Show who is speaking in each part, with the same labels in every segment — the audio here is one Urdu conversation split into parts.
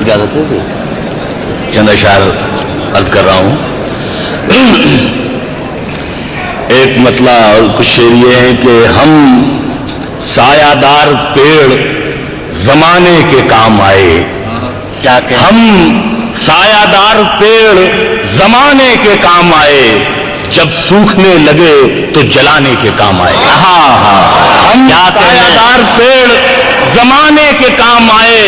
Speaker 1: اجازت ہے چند اشعار عرض کر رہا ہوں. ایک مطلب اور کچھ شعر یہ ہے کہ ہم سایہ دار پیڑ زمانے کے کام آئے.
Speaker 2: کیا کہ
Speaker 1: ہم سایہ دار پیڑ زمانے کے کام آئے, جب سوکھنے لگے تو جلانے کے کام آئے. ہم سایہ دار پیڑ زمانے کے کام آئے,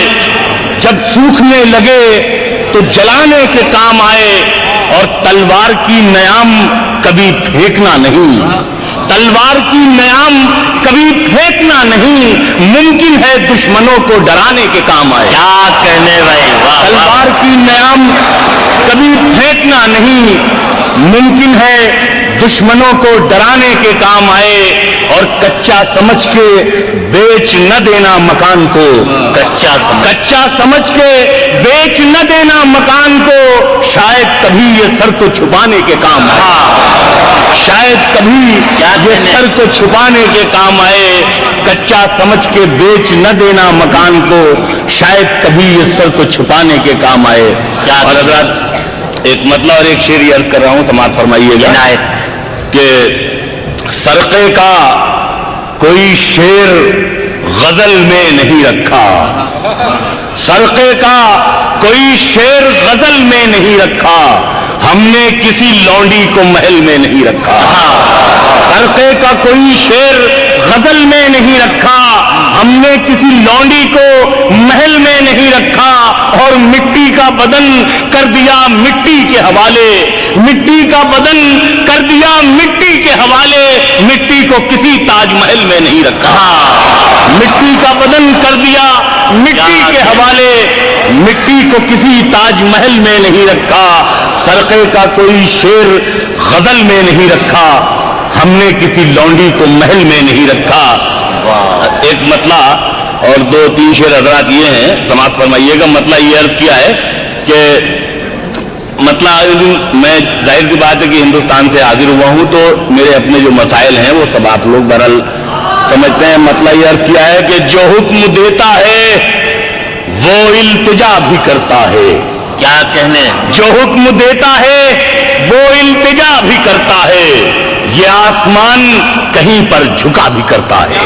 Speaker 1: جب سوکھنے لگے تو جلانے کے کام آئے. اور تلوار کی نیام کبھی پھینکنا نہیں, تلوار کی نیام کبھی پھینکنا نہیں, ممکن ہے دشمنوں کو ڈرانے کے کام آئے.
Speaker 2: کیا کہنے بھائی,
Speaker 1: تلوار کی نیام کبھی پھینکنا نہیں, ممکن ہے دشمنوں کو ڈرانے کے کام آئے. اور کچا سمجھ کے بیچ نہ دینا مکان کو, کچا سمجھ کے بیچ نہ دینا مکان کو, شاید کبھی یہ سر کو چھپانے کے کام آئے. شاید کبھی یہ سر کو چھپانے کے کام آئے. کچا سمجھ کے بیچ نہ دینا مکان کو, شاید کبھی یہ سر کو چھپانے کے کام آئے. اور حضرات ایک مطلب اور ایک شعر عرض کر رہا ہوں, سماعت فرمائیے گا کہ سرقے کا کوئی شعر غزل میں نہیں رکھا, سرقے کا کوئی شعر غزل میں نہیں رکھا, ہم نے کسی لونڈی کو محل میں نہیں رکھا. سرقے کا کوئی شعر غزل میں نہیں رکھا, ہم نے کسی لونڈی کو محل میں نہیں رکھا. اور مٹی کا بدن کر دیا مٹی کے حوالے, مٹی کا بدن کر دیا مٹی کے حوالے, مٹی کو کسی تاج محل میں نہیں رکھا. مٹی کا بدن کر دیا مٹی کے حوالے, مٹی کو کسی تاج محل میں نہیں رکھا. سرقے کا کوئی شعر غزل میں نہیں رکھا, ہم نے کسی لونڈی کو محل میں نہیں رکھا. ایک مطلب اور دو تین شعر حضرات یہ ہیں, سماعت فرمائیے گا. مطلب یہ عرض کیا ہے کہ مطلب میں ظاہر کی بات ہے کہ ہندوستان سے حاضر ہوا ہوں تو میرے اپنے جو مسائل ہیں وہ سب آپ لوگ بہرحال سمجھتے ہیں. مطلب یہ عرض کیا ہے کہ جو حکم دیتا ہے وہ التجا بھی کرتا ہے.
Speaker 2: کیا کہنے,
Speaker 1: جو حکم دیتا ہے وہ التجا بھی کرتا ہے, یہ آسمان کہیں پر جھکا بھی کرتا ہے.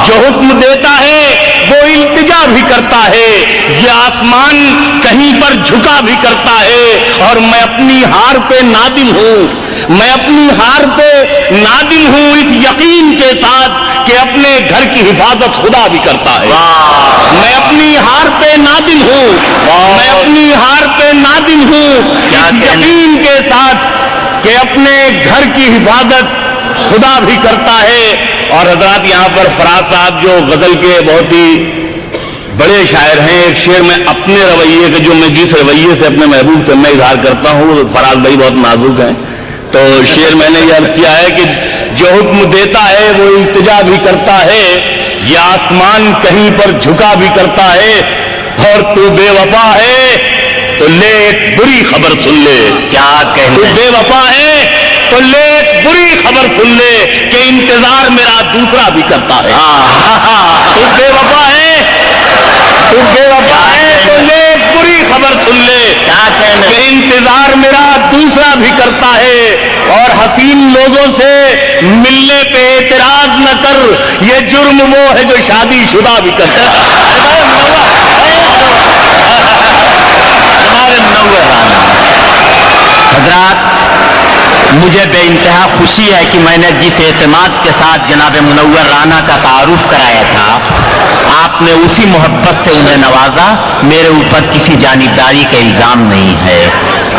Speaker 1: جو حکم دیتا ہے وہ التجا بھی کرتا ہے, یہ آسمان کہیں پر جھکا بھی کرتا ہے. اور میں اپنی ہار پہ نادم ہوں, میں اپنی ہار پہ نادم ہوں اس یقین کے ساتھ کہ اپنے گھر کی حفاظت خدا بھی کرتا ہے. میں اپنی ہار پہ نادم ہوں, میں اپنی ہار پہ نادم ہوں اس یقین کے ساتھ کہ اپنے گھر کی حفاظت خدا بھی کرتا ہے. اور حضرات یہاں پر فراز صاحب جو غزل کے بہت ہی بڑے شاعر ہیں, ایک شعر میں اپنے رویے کے جو میں جس رویے سے اپنے محبوب سے میں اظہار کرتا ہوں, فراز بھائی بہت نازک ہیں, تو شعر میں نے یہ عرض کیا ہے کہ جو حکم دیتا ہے وہ التجا بھی کرتا ہے, یہ آسمان کہیں پر جھکا بھی کرتا ہے. اور تو بے وفا ہے تو لے ایک بری خبر سن لے.
Speaker 2: کیا کہنے,
Speaker 1: تو بے وفا ہے تو لے ایک بری خبر سن لے کہ انتظار میرا دوسرا بھی کرتا ہے. تو بے وفا ہے, تو بے وفا ہے تو لے ایک بری خبر سن لے
Speaker 2: کیا کہنے,
Speaker 1: کہ انتظار میرا دوسرا بھی کرتا ہے. اور حسین لوگوں سے ملنے پہ اعتراض نہ کر, یہ جرم وہ ہے جو شادی شدہ بھی کرتا ہے.
Speaker 2: حضرات مجھے بے انتہا خوشی ہے کہ میں نے جس اعتماد کے ساتھ جناب منور رانا کا تعارف کرایا تھا, آپ نے اسی محبت سے انہیں نوازا. میرے اوپر کسی جانبداری کا الزام نہیں ہے.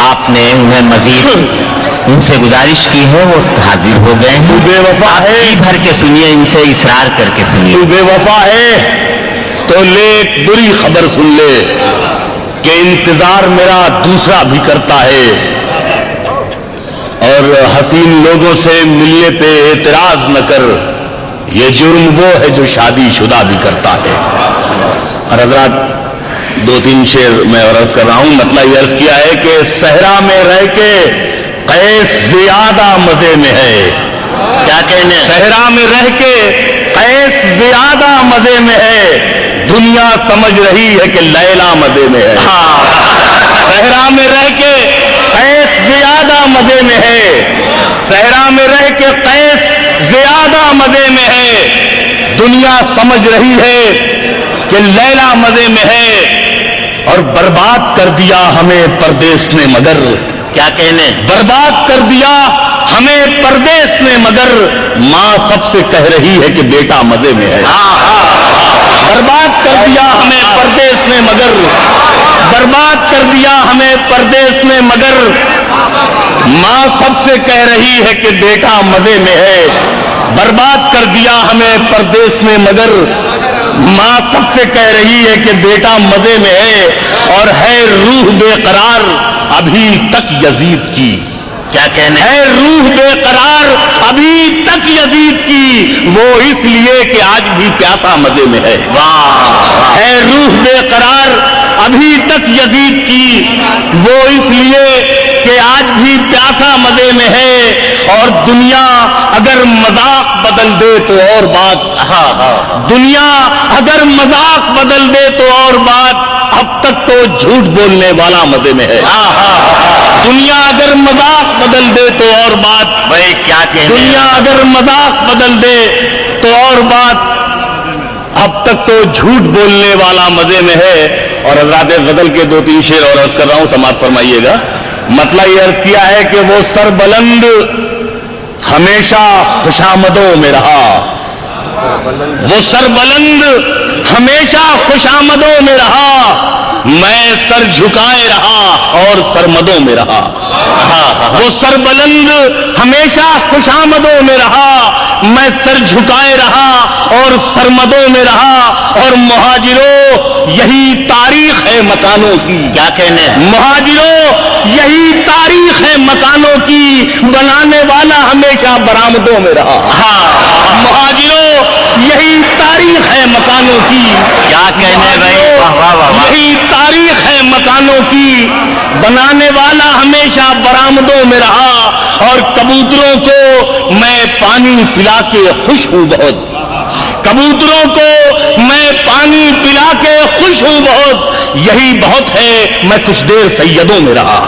Speaker 2: آپ نے انہیں مزید ان سے گزارش کی ہے, وہ حاضر ہو گئے ہیں.
Speaker 1: تو بے وفا ہے,
Speaker 2: جی بھر کے سنیے, ان سے اصرار کر کے سنیے.
Speaker 1: تو بے وفا ہے تو لے ایک بری خبر سن لے کہ انتظار میرا دوسرا بھی کرتا ہے. اور حسین لوگوں سے ملنے پہ اعتراض نہ کر, یہ جرم وہ ہے جو شادی شدہ بھی کرتا ہے. اور حضرات دو تین شعر میں عرض کر رہا ہوں. مطلب یہ عرض کیا ہے کہ صحرا میں رہ کے قیس زیادہ مزے میں ہے. کیا کہنے, صحرا میں رہ کے قیس زیادہ مزے میں ہے, دنیا سمجھ رہی ہے کہ لیلا مزے میں ہے، صحرا میں رہ کے قیس زیادہ مزے میں ہے، صحرا میں رہ کے قیس زیادہ مزے میں ہے، دنیا سمجھ رہی ہے کہ لیلا مزے میں ہے، اور برباد کر دیا ہمیں پردیس نے مگر،
Speaker 2: کیا کہنے،
Speaker 1: برباد کر دیا ہمیں پردیس نے مگر، ماں سب سے کہہ رہی ہے کہ بیٹا مزے میں ہے، برباد کر دیا ہمیں پردیس نے مگر، برباد کر دیا ہمیں پردیس نے مگر، ماں سب سے کہہ رہی ہے کہ بیٹا مزے میں ہے، برباد کر دیا ہمیں پردیس نے مگر، ماں سب سے کہہ رہی ہے کہ بیٹا مزے میں ہے، اور ہے روح بے قرار ابھی تک یزید کی،
Speaker 2: کیا کہنے،
Speaker 1: ہے روح بے قرار ابھی تک یزید کی، وہ اس لیے کہ آج بھی پیاسا مزے میں ہے، ہے روح بے قرار ابھی تک یزید کی، وہ اس لیے کہ آج بھی پیاسا مزے میں ہے، اور دنیا اگر مذاق بدل دے تو اور بات، دنیا اگر مذاق بدل دے تو اور بات، اب تک تو جھوٹ بولنے والا مزے میں ہے، دنیا اگر مذاق بدل دے تو اور بات،
Speaker 2: بھائی کیا کہنے،
Speaker 1: دنیا اگر مذاق بدل دے تو اور بات، اب تک تو جھوٹ بولنے والا مزے میں ہے۔ اور حضرات غزل کے 2-3 شعر اور عرض کر رہا ہوں، سماعت فرمائیے گا۔ مطلب یہ عرض کیا ہے کہ وہ سر بلند ہمیشہ خوشامدوں میں رہا، وہ سر بلند ہمیشہ خوشامدوں میں رہا، میں سر جھکائے رہا اور سرمدوں میں رہا، وہ سر بلند ہمیشہ خوشامدوں میں رہا، میں سر جھکائے رہا اور سرمدوں میں رہا، اور مہاجروں یہی تاریخ ہے مکانوں کی،
Speaker 2: کیا کہنے،
Speaker 1: مہاجروں یہی تاریخ ہے مکانوں کی، بنانے والا ہمیشہ برآمدوں میں رہا، مہاجروں یہی تاریخ ہے مکانوں کی،
Speaker 2: کیا کہنے بھائی، واہ واہ واہ واہ،
Speaker 1: یہی تاریخ ہے مکانوں کی، بنانے والا ہمیشہ برآمدوں میں رہا، اور کبوتروں کو میں پانی پلا کے خوش ہوں بہت، کبوتروں کو میں پانی پلا کے خوش ہوں بہت، یہی بہت ہے میں کچھ دیر سیدوں میں رہا،